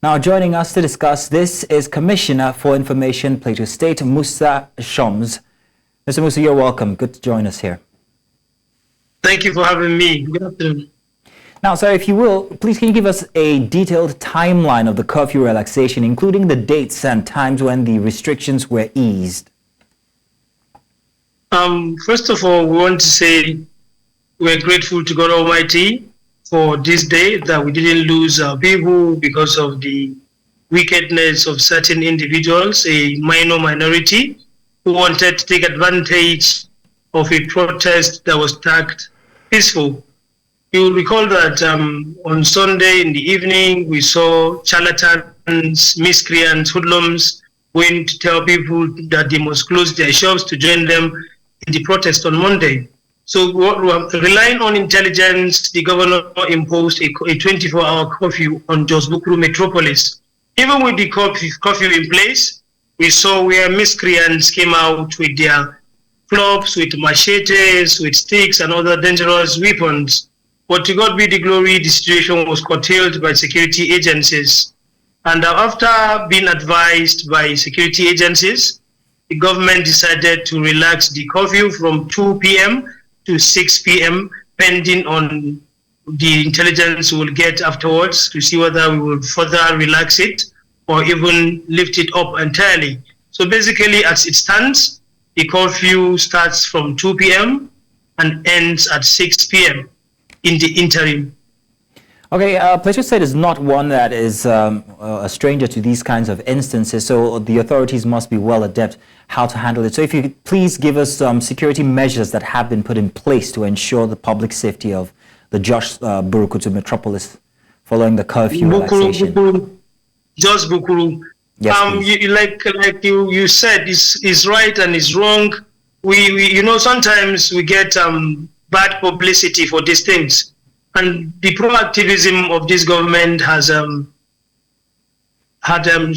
Now joining us to discuss this is Commissioner for Information, Plateau State, Musa Ashoms. Mr. Musa, you're welcome. Good to join us here. Thank you for having me. Good afternoon. Now, sir, if you will, please can you give us a detailed timeline of the curfew relaxation, including the dates and times when the restrictions were eased? First of all, we want to say we're grateful to God Almighty for this day, that we didn't lose our people because of the wickedness of certain individuals, a minor minority, who wanted to take advantage of a protest that was tagged peaceful. You will recall that on Sunday in the evening, we saw charlatans, miscreants, hoodlums going to tell people that they must close their shops to join them in the protest on Monday. So relying on intelligence, the governor imposed a 24-hour curfew on Jos-Bukuru metropolis. Even with the curfew in place, we saw where miscreants came out with their clubs, with machetes, with sticks and other dangerous weapons. But to God be the glory, the situation was curtailed by security agencies. And after being advised by security agencies, the government decided to relax the curfew from 2 p.m. to 6 p.m., pending on the intelligence we will get afterwards to see whether we will further relax it or even lift it up entirely. So basically, as it stands, the curfew starts from 2 p.m. and ends at 6 p.m. in the interim. Okay, Plateau State is not one that is a stranger to these kinds of instances, so the authorities must be well adept how to handle it. So if you could please give us some security measures that have been put in place to ensure the public safety of the Jos-Bukuru Curfew metropolis following the curfew relaxation. Jos-Bukuru. Yes, you said, is right and is wrong. We sometimes we get bad publicity for these things. And the proactivism of this government has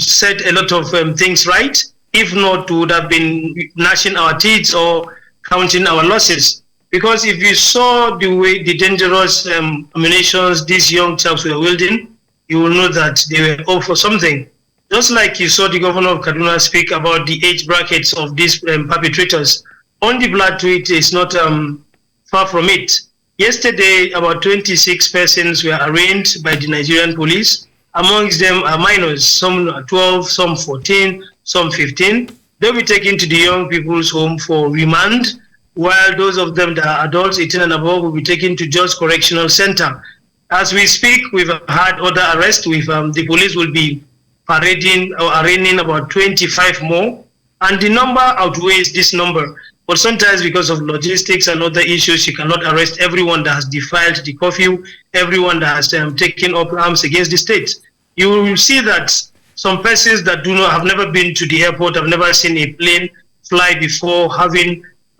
set a lot of things right. If not, we would have been gnashing our teeth or counting our losses. Because if you saw the way the dangerous ammunitions these young chaps were wielding, you will know that they were all for something. Just like you saw the governor of Kaduna speak about the age brackets of these perpetrators. On the Plateau, it is not far from it. Yesterday, about 26 persons were arraigned by the Nigerian police. Amongst them are minors, some are 12, some 14, some 15. They'll be taken to the young people's home for remand, while those of them that are adults, 18 and above, will be taken to Jos Correctional Center. As we speak, we've had other arrests. The police will be parading or arraigning about 25 more, and the number outweighs this number. But sometimes because of logistics and other issues, you cannot arrest everyone that has defiled the curfew, everyone that has taken up arms against the state. You will see that some persons that have never been to the airport, have never seen a plane fly before,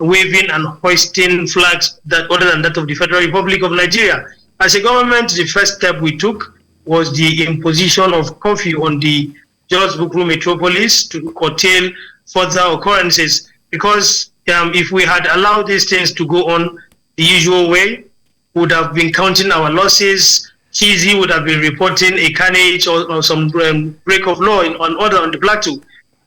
waving and hoisting flags that other than that of the Federal Republic of Nigeria. As a government, the first step we took was the imposition of curfew on the Jos-Bukuru metropolis to curtail further occurrences, because if we had allowed these things to go on the usual way, we would have been counting our losses. Cheesy would have been reporting a carnage or some break of law on order on the Plateau.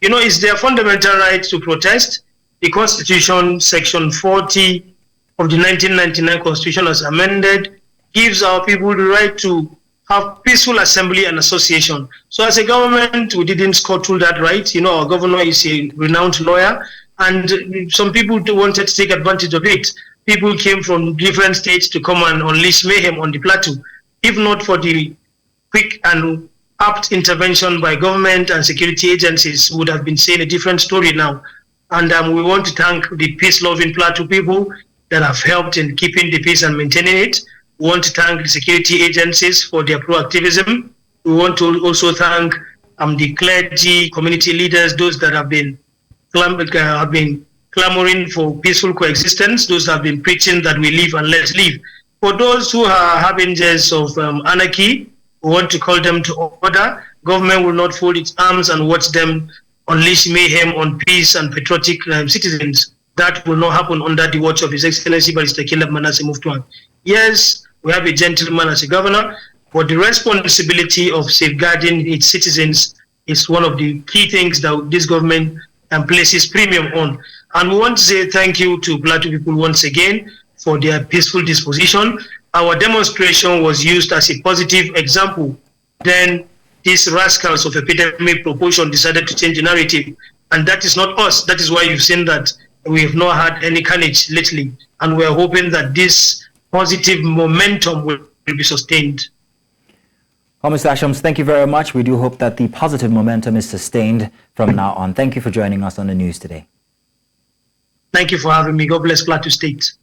It's their fundamental right to protest. The Constitution, Section 40 of the 1999 Constitution as amended, gives our people the right to have peaceful assembly and association. So as a government, we didn't scuttle that right. Our governor is a renowned lawyer, and some people wanted to take advantage of it. People came from different states to come and unleash mayhem on the Plateau. If not for the quick and apt intervention by government and security agencies, we would have been saying a different story now. And we want to thank the peace-loving Plateau people that have helped in keeping the peace and maintaining it. We want to thank the security agencies for their proactivism. We want to also thank the clergy, community leaders, those that have been clamoring for peaceful coexistence, those that have been preaching that we live and let's live. For those who are harbingers of anarchy, we want to call them to order. Government will not fold its arms and watch them unleash mayhem on peace and patriotic citizens. That will not happen under the watch of His Excellency Caleb Manasseh Mutfwang. Yes, we have a gentleman as a governor, but the responsibility of safeguarding its citizens is one of the key things that this government places premium on. And we want to say thank you to Plateau people once again for their peaceful disposition. Our demonstration was used as a positive example. Then these rascals of epidemic proportion decided to change the narrative. And that is not us. That is why you've seen that we have not had any carnage lately. And we're hoping that this positive momentum will be sustained. Well, Mr. Ashoms, thank you very much. We do hope that the positive momentum is sustained from now on. Thank you for joining us on the news today. Thank you for having me. God bless Plateau State.